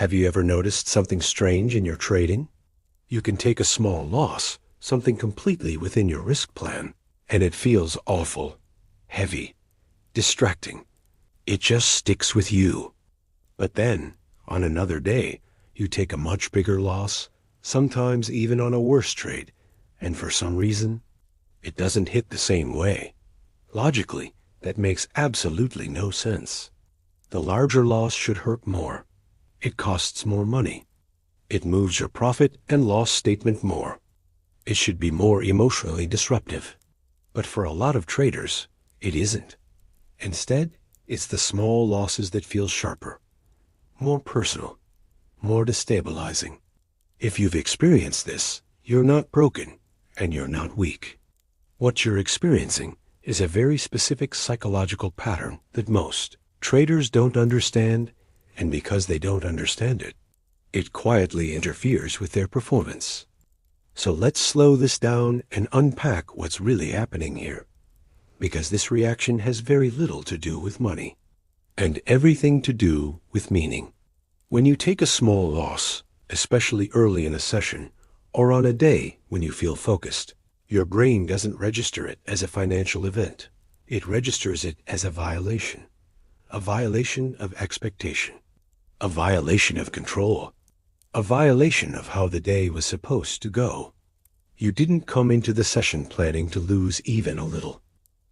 Have you ever noticed something strange in your trading? You can take a small loss, something completely within your risk plan, and it feels awful, heavy, distracting. It just sticks with you. But then, on another day, you take a much bigger loss, sometimes even on a worse trade, and for some reason, it doesn't hit the same way. Logically, that makes absolutely no sense. The larger loss should hurt more. It costs more money. It moves your profit and loss statement more. It should be more emotionally disruptive. But for a lot of traders, it isn't. Instead, it's the small losses that feel sharper, more personal, more destabilizing. If you've experienced this, you're not broken and you're not weak. What you're experiencing is a very specific psychological pattern that most traders don't understand, and because they don't understand it, it quietly interferes with their performance. So let's slow this down and unpack what's really happening here, because this reaction has very little to do with money and everything to do with meaning. When you take a small loss, especially early in a session or on a day when you feel focused, your brain doesn't register it as a financial event. It registers it as a violation of expectation, a violation of control, a violation of how the day was supposed to go. You didn't come into the session planning to lose even a little.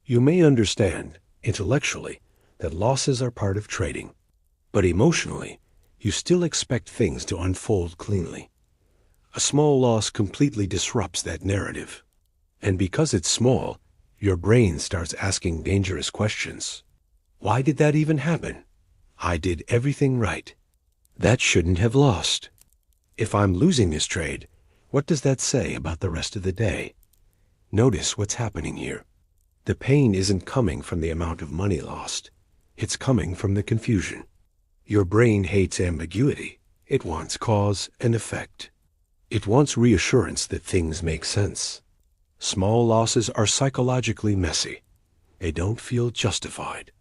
You may understand, intellectually, that losses are part of trading, but emotionally, you still expect things to unfold cleanly. A small loss completely disrupts that narrative. And because it's small, your brain starts asking dangerous questions. Why did that even happen? I did everything right. That shouldn't have lost. If I'm losing this trade, what does that say about the rest of the day? Notice what's happening here. The pain isn't coming from the amount of money lost. It's coming from the confusion. Your brain hates ambiguity. It wants cause and effect. It wants reassurance that things make sense. Small losses are psychologically messy. They don't feel justified.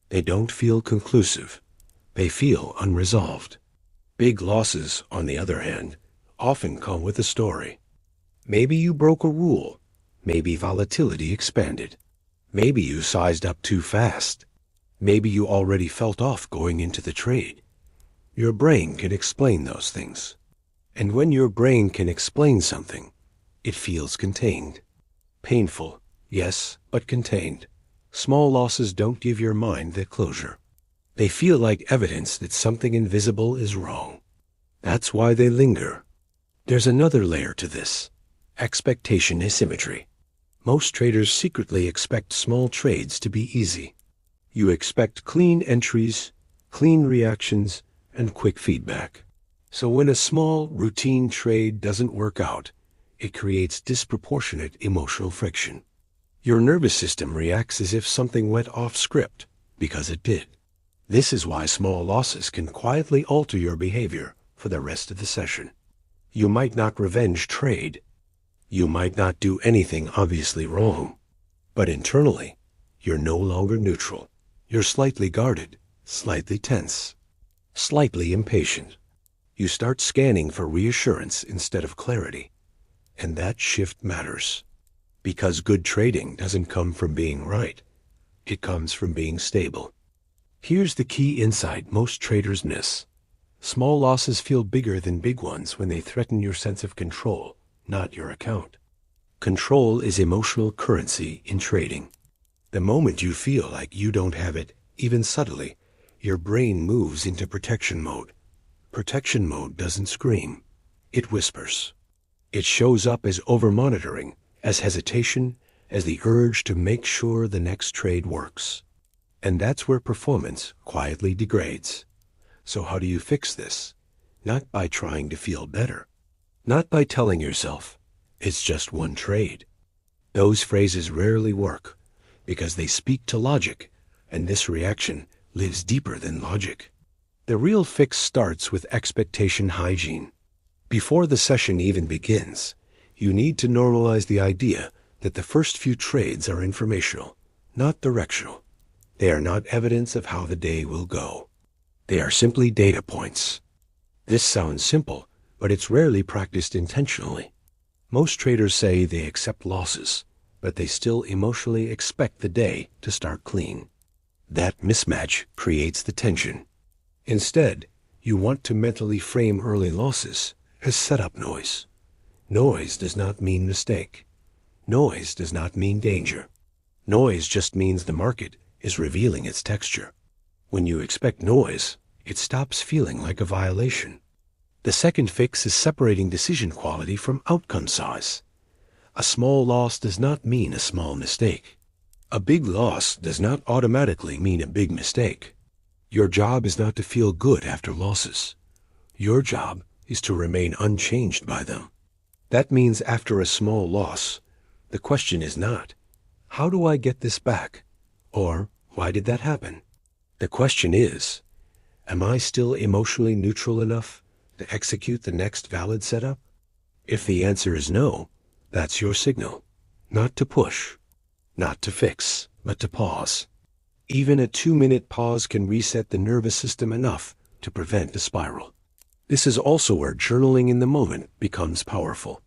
They don't feel conclusive. They feel unresolved. Big losses, on the other hand, often come with a story. Maybe you broke a rule. Maybe volatility expanded. Maybe you sized up too fast. Maybe you already felt off going into the trade. Your brain can explain those things. And when your brain can explain something, it feels contained. Painful, yes, but contained. Small losses don't give your mind that closure. They feel like evidence that something invisible is wrong. That's why they linger. There's another layer to this: expectation asymmetry. Most traders secretly expect small trades to be easy. You expect clean entries, clean reactions, and quick feedback. So when a small, routine trade doesn't work out, it creates disproportionate emotional friction. Your nervous system reacts as if something went off script, because it did. This is why small losses can quietly alter your behavior for the rest of the session. You might not revenge trade. You might not do anything obviously wrong. But internally, you're no longer neutral. You're slightly guarded, slightly tense, slightly impatient. You start scanning for reassurance instead of clarity. And that shift matters. Because good trading doesn't come from being right. It comes from being stable. Here's the key insight most traders miss. Small losses feel bigger than big ones when they threaten your sense of control, not your account. Control is emotional currency in trading. The moment you feel like you don't have it, even subtly, your brain moves into protection mode. Protection mode doesn't scream. It whispers. It shows up as over-monitoring, as hesitation, as the urge to make sure the next trade works. And that's where performance quietly degrades. So how do you fix this? Not by trying to feel better. Not by telling yourself, it's just one trade. Those phrases rarely work because they speak to logic, and this reaction lives deeper than logic. The real fix starts with expectation hygiene. Before the session even begins, you need to normalize the idea that the first few trades are informational, not directional. They are not evidence of how the day will go. They are simply data points. This sounds simple, but it's rarely practiced intentionally. Most traders say they accept losses, but they still emotionally expect the day to start clean. That mismatch creates the tension. Instead, you want to mentally frame early losses as setup noise. Noise does not mean mistake. Noise does not mean danger. Noise just means the market is revealing its texture. When you expect noise, it stops feeling like a violation. The second fix is separating decision quality from outcome size. A small loss does not mean a small mistake. A big loss does not automatically mean a big mistake. Your job is not to feel good after losses. Your job is to remain unchanged by them. That means after a small loss, the question is not, how do I get this back? Or, why did that happen? The question is, am I still emotionally neutral enough to execute the next valid setup? If the answer is no, that's your signal. Not to push, not to fix, but to pause. Even a 2-minute pause can reset the nervous system enough to prevent a spiral. This is also where journaling in the moment becomes powerful.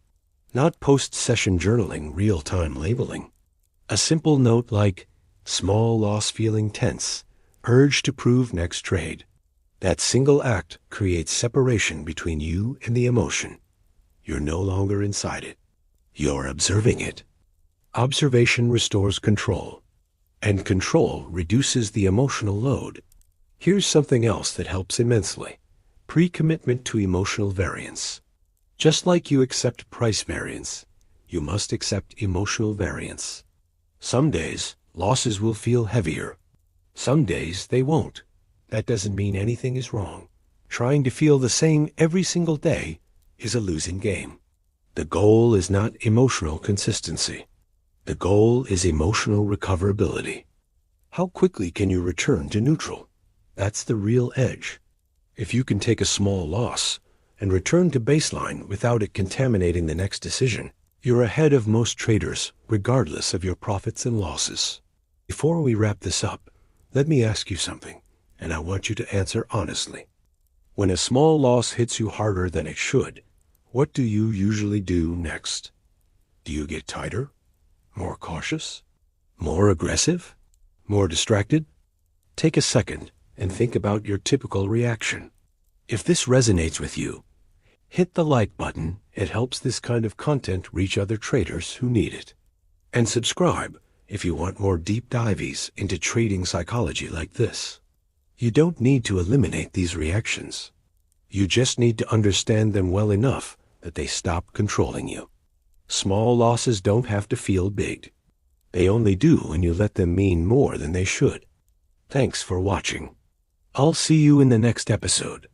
Not post-session journaling, real-time labeling. A simple note like, small loss feeling tense, urge to prove next trade. That single act creates separation between you and the emotion. You're no longer inside it. You're observing it. Observation restores control, and control reduces the emotional load. Here's something else that helps immensely. Pre-commitment to emotional variance. Just like you accept price variance, you must accept emotional variance. Some days, losses will feel heavier. Some days, they won't. That doesn't mean anything is wrong. Trying to feel the same every single day is a losing game. The goal is not emotional consistency. The goal is emotional recoverability. How quickly can you return to neutral? That's the real edge. If you can take a small loss and return to baseline without it contaminating the next decision, you're ahead of most traders, regardless of your profits and losses. Before we wrap this up, let me ask you something, and I want you to answer honestly. When a small loss hits you harder than it should, what do you usually do next? Do you get tighter? More cautious? More aggressive? More distracted? Take a second and think about your typical reaction. If this resonates with you, hit the like button. It helps this kind of content reach other traders who need it. And subscribe if you want more deep dives into trading psychology like this. You don't need to eliminate these reactions. You just need to understand them well enough that they stop controlling you. Small losses don't have to feel big. They only do when you let them mean more than they should. Thanks for watching. I'll see you in the next episode.